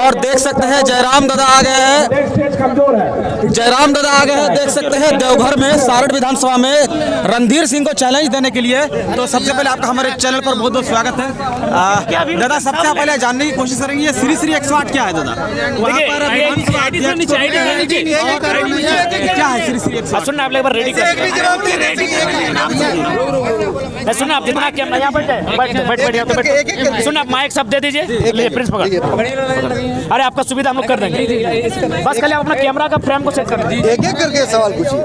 और देख सकते हैं जयराम दादा आ गए हैं, जयराम दादा आ गए हैं। देख सकते हैं देवघर में सारठ विधानसभा में रणधीर सिंह को चैलेंज देने के लिए। तो सबसे पहले आपका हमारे चैनल पर बहुत बहुत स्वागत है। दादा सबसे पहले जानने की कोशिश करेंगे ये श्री श्री 108 क्या है दादा? क्या है श्री श्री 108? सुनना आप एक बार रेडी कर सुनना आप जितना कैमरा यहाँ बैठ सुनना आप माइक सब दे दीजिए। प्रिंस पकड़ अरे आपका सुविधा हम लोग कर देंगे, बस खाली आप अपना कैमरा का फ्रेम को सेट कर दीजिए। एक एक करके सवाल पूछिए।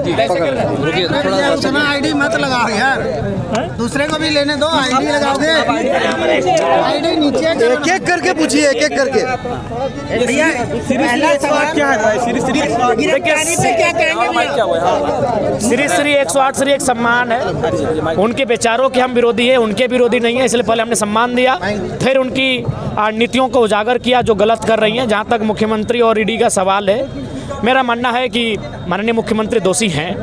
आईडी मत लगाओ यार, दूसरे को भी लेने दो। आईडी लगाओगे, आईडी नीचे एक एक करके पूछिए, एक एक करके। भैया पहला सवाल क्या है श्री श्री 108? गिरफ्तारी पे क्या कहेंगे? श्री श्री 108 श्री एक सम्मान है, उनके विचारों के हम विरोधी है, उनके विरोधी नहीं है, इसलिए पहले हमने सम्मान दिया, फिर उनकी नीतियों को उजागर किया जो गलत कर रही हैं। जहाँ तक मुख्यमंत्री और ईडी का सवाल है, मेरा मानना है कि माननीय मुख्यमंत्री दोषी हैं,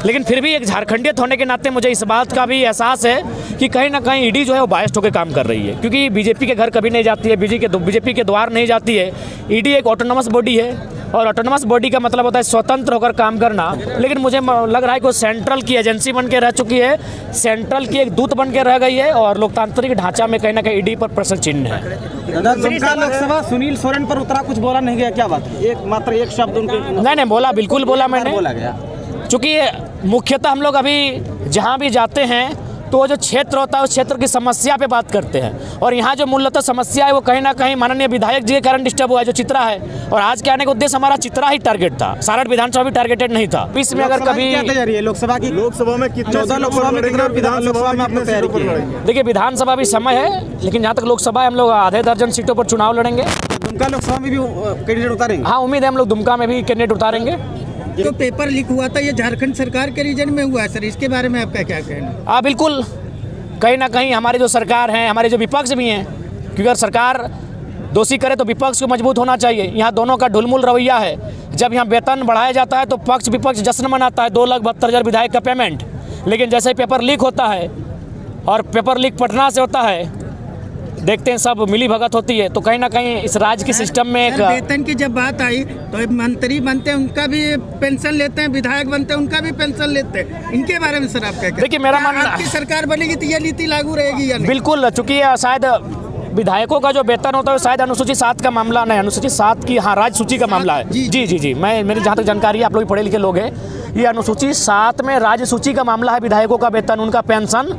लेकिन फिर भी एक झारखंडियत होने के नाते मुझे इस बात का भी एहसास है कि कहीं ना कहीं ईडी जो है वो बायस्ड होकर काम कर रही है, क्योंकि बीजेपी के घर कभी नहीं जाती है, बीजेपी के द्वार नहीं जाती है। ईडी एक ऑटोनोमस बॉडी है और ऑटोनोमस बॉडी का मतलब होता है स्वतंत्र होकर काम करना, लेकिन मुझे लग रहा है कि वो सेंट्रल की एजेंसी बन के रह चुकी है, सेंट्रल की एक दूत बन के रह गई है और लोकतांत्रिक ढांचा में कहीं ना कहीं ईडी पर प्रश्न चिन्ह है। दुमका लोकसभा सुनील सोरेन पर उतरा, कुछ बोला नहीं गया, क्या बात है? मात्र एक शब्द उनके नहीं बोला, बिल्कुल बोला मैंने, बोला गया। चूँकि मुख्यतः हम लोग अभी जहाँ भी जाते हैं तो वो जो क्षेत्र होता है उस क्षेत्र की समस्या पे बात करते हैं, और यहाँ जो मूलतः समस्या है वो कहीं ना कहीं माननीय विधायक जी के कारण डिस्टर्ब हुआ है, जो चित्रा है। और आज के आने का उद्देश्य हमारा चित्रा ही टारगेट था, सारठ विधानसभा भी टारगेटेड नहीं था। बीच में अगर कभी तैयारी है लोकसभा की, लोकसभा में 14 लोकसभा में विधानसभा में आपने तैयारी की है? देखिए विधानसभा भी समय है, लेकिन जहाँ तक लोकसभा है हम लोग आधे दर्जन सीटों पर चुनाव लड़ेंगे। दुमका लोकसभा में भी कैंडिडेट उतारेंगे? हाँ उम्मीद है, हम लोग दुमका में भी कैंडिडेट उतारेंगे। जो पेपर लीक हुआ था ये झारखंड सरकार के रीजन में हुआ है सर, इसके बारे में आपका क्या कहना? हाँ बिल्कुल, कहीं ना कहीं हमारे जो सरकार हैं, हमारे जो विपक्ष भी हैं, क्योंकि अगर सरकार दोषी करे तो विपक्ष को मजबूत होना चाहिए। यहाँ दोनों का ढुलमुल रवैया है। जब यहाँ वेतन बढ़ाया जाता है तो पक्ष विपक्ष जश्न मनाता है, 2,72,000 विधायक का पेमेंट, लेकिन जैसे ही पेपर लीक होता है और पेपर लीक पटना से होता है, देखते हैं सब मिली भगत होती है। तो कहीं ना कहीं इस राज्य के सिस्टम में एक वेतन की जब बात आई तो मंत्री बनते हैं उनका भी पेंशन लेते हैं, विधायक बनते हैं उनका भी पेंशन लेते हैं, इनके बारे में सर आप क्या? देखिए मेरा मानना, आपकी सरकार बनेगी तो ये नीति लागू रहेगी या नहीं? बिल्कुल, चूँकि शायद विधायकों का जो वेतन होता है शायद अनुसूची 7 का मामला नहीं, अनुसूची 7 की हाँ राज्य सूची का मामला है। जी, मेरी जहाँ तक जानकारी है, आप लोग पढ़े लिखे लोग हैं, ये अनुसूची 7 में राज्य सूची का मामला है, विधायकों का वेतन, उनका पेंशन।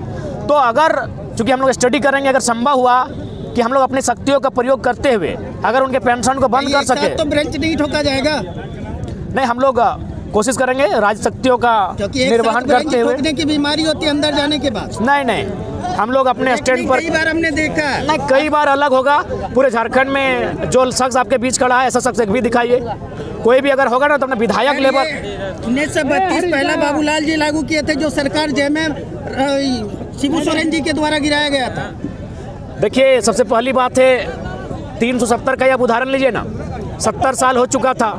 तो अगर चूँकि हम लोग स्टडी करेंगे, अगर संभव हुआ कि हम लोग अपनी शक्तियों का प्रयोग करते हुए अगर उनके पेंशन को बंद कर सके तो ब्रेंच नहीं ठोका जाएगा। नहीं, हम लोग कोशिश करेंगे राज शक्तियों का निर्वहन करते हुए। ठोकने की बीमारी होती है अंदर जाने के बाद। नहीं, हम लोग अपने स्टैंड पर कई बार हमने देखा नहीं, कई बार अलग होगा। पूरे झारखंड में जो शख्स आपके बीच खड़ा है, ऐसा शख्स एक भी दिखाइए, कोई भी अगर होगा ना तो अपने विधायक लेवल 1932 पहला बाबूलाल जी लागू किए थे, जो सरकार जयमें शिबू सोरेन जी के द्वारा गिराया गया था। देखिए सबसे पहली बात है 370 का, आप उदाहरण लीजिए ना, 70 साल हो चुका था,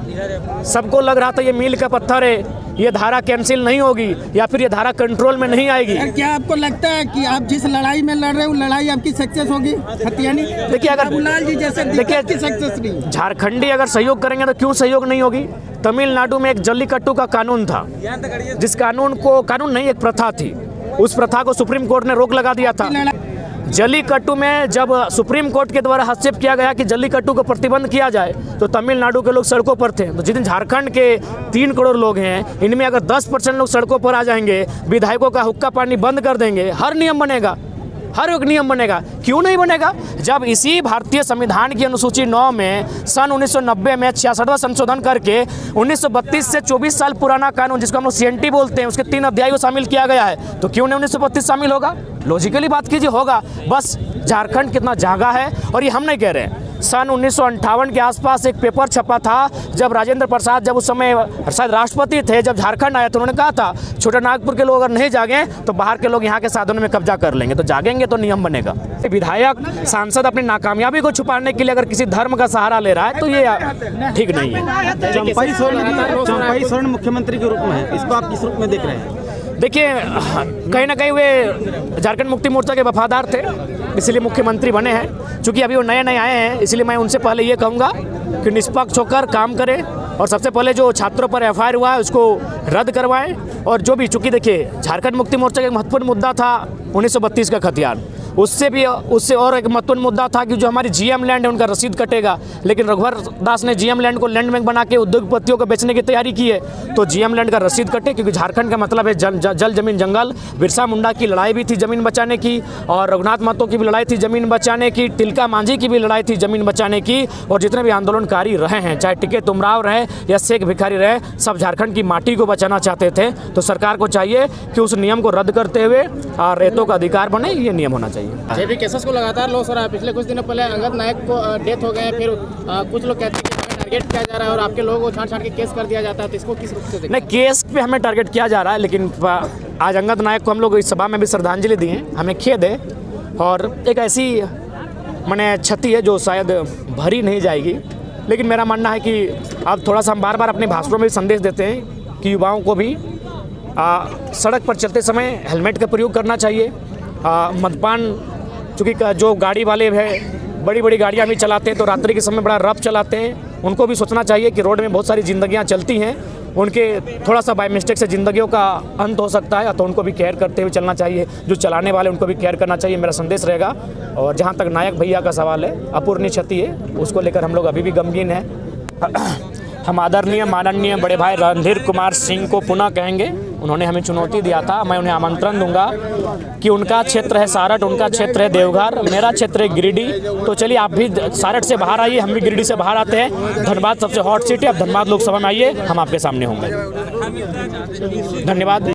सबको लग रहा था ये मील का पत्थर है, ये धारा कैंसिल नहीं होगी या फिर ये धारा कंट्रोल में नहीं आएगी। क्या आपको लगता है कि आप जिस लड़ाई में लड़ रहे हो लड़ाई आपकी सक्सेस होगी? हत्यानी देखिए, अगर बाबूलाल जी जैसे देखिए की सक्सेस नहीं, झारखंडी अगर सहयोग करेंगे तो क्यों सहयोग नहीं होगी? तमिलनाडु में एक जल्लीकट्टू का कानून था, जिस कानून नहीं, एक प्रथा थी, उस प्रथा को सुप्रीम कोर्ट ने रोक लगा दिया था। जल्लीकट्टू में जब सुप्रीम कोर्ट के द्वारा हस्तक्षेप किया गया कि जल्लीकट्टू को प्रतिबंध किया जाए, तो तमिलनाडु के लोग सड़कों पर थे। तो जिस दिन झारखंड के 3 करोड़ लोग हैं, इनमें अगर 10% लोग सड़कों पर आ जाएंगे, विधायकों का हुक्का पानी बंद कर देंगे, हर नियम बनेगा, हर एक नियम बनेगा। क्यों नहीं बनेगा? जब इसी भारतीय संविधान की अनुसूची 9 में सन 1990 में 66वां संशोधन करके 1932 से 24 साल पुराना कानून, जिसको हम लोग CNT बोलते हैं, उसके 3 अध्याय को शामिल किया गया है, तो क्यों नहीं 1932 शामिल होगा? लॉजिकली बात कीजिए, होगा। बस झारखंड कितना जागा है, और ये हम नहीं कह रहे हैं। सन 1958 के आसपास एक पेपर छपा था, जब राजेंद्र प्रसाद, जब उस समय शायद राष्ट्रपति थे, जब झारखंड आया तो उन्होंने कहा था छोटा नागपुर के लोग अगर नहीं जागे तो बाहर के लोग यहाँ के साधनों में कब्जा कर लेंगे। तो जागेंगे तो नियम बनेगा। विधायक सांसद अपनी नाकामयाबी को छुपाने के लिए अगर किसी धर्म का सहारा ले रहा है तो ये ठीक नहीं है। चंपाई सोरेन मुख्यमंत्री के रूप में है, इसको आप किस रूप में देख रहे हैं? देखिए कहीं ना कहीं वे झारखंड मुक्ति मोर्चा के वफादार थे, इसलिए मुख्यमंत्री बने हैं। चूँकि अभी वो नए नए आए हैं, इसलिए मैं उनसे पहले ये कहूँगा कि निष्पक्ष होकर काम करें और सबसे पहले जो छात्रों पर एफआईआर हुआ है उसको रद्द करवाएं। और जो भी, चूंकि देखिए झारखंड मुक्ति मोर्चा का एक महत्वपूर्ण मुद्दा था 1932 का खतियान, उससे और एक महत्वपूर्ण मुद्दा था कि जो हमारी जीएम लैंड है उनका रसीद कटेगा, लेकिन रघुवर दास ने जीएम लैंड को लैंड बैंक बना के उद्योगपतियों को बेचने की तैयारी की है। तो जीएम लैंड का रसीद कटे, क्योंकि झारखंड का मतलब है जल जमीन जंगल। बिरसा मुंडा की लड़ाई भी थी जमीन बचाने की, और रघुनाथ महतो की भी लड़ाई थी जमीन बचाने की, तिलका मांझी की भी लड़ाई थी जमीन बचाने की। और जितने भी आंदोलनकारी रहे हैं, चाहे टिके तुमराव रहे या शेख भिखारी रहे, सब झारखंड की माटी को बचाना चाहते थे। तो सरकार को चाहिए कि उस नियम को रद्द करते हुए रेतों का अधिकार बने, ये नियम होना चाहिए। जेबी केसेस को लगातार लोग सर पिछले कुछ दिनों पहले अंगद नायक को डेथ हो गए, फिर कुछ लोग कहते हैं कि हमें टारगेट किया जा रहा है और आपके लोगों को छांट के केस कर दिया जाता है, तो इसको किस रूप से देखते हैं? नहीं, केस पे हमें टारगेट किया जा रहा है, लेकिन आज अंगद नायक को हम लोग इस सभा में भी श्रद्धांजलि दी है। हमें खेद है, और एक ऐसी मैंने क्षति है जो शायद भरी नहीं जाएगी। लेकिन मेरा मानना है कि अब थोड़ा सा हम बार बार अपने भाषणों में भी संदेश देते हैं कि युवाओं को भी सड़क पर चलते समय हेलमेट का प्रयोग करना चाहिए। मद्यपान, चूँकि जो गाड़ी वाले हैं बड़ी बड़ी गाड़ियाँ भी चलाते हैं तो रात्रि के समय बड़ा रफ चलाते हैं, उनको भी सोचना चाहिए कि रोड में बहुत सारी ज़िंदगियाँ चलती हैं, उनके थोड़ा सा बाय मिस्टेक से ज़िंदगियों का अंत हो सकता है, तो उनको भी केयर करते हुए चलना चाहिए। जो चलाने वाले उनको भी केयर करना चाहिए, मेरा संदेश रहेगा। और जहाँ तक नायक भैया का सवाल है, अपूर्णीय क्षति है, उसको लेकर हम लोग अभी भी गमगीन हैं। हम आदरणीय माननीय बड़े भाई रणधीर कुमार सिंह को पुनः कहेंगे, उन्होंने हमें चुनौती दिया था, मैं उन्हें आमंत्रण दूंगा कि उनका क्षेत्र है सारठ, उनका क्षेत्र है देवघर, मेरा क्षेत्र है गिरिडीह। तो चलिए आप भी सारठ से बाहर आइए, हम भी गिरिडीह से बाहर आते हैं। धनबाद सबसे हॉट सीट है, अब धनबाद लोकसभा में आइए, हम आपके सामने होंगे। धन्यवाद।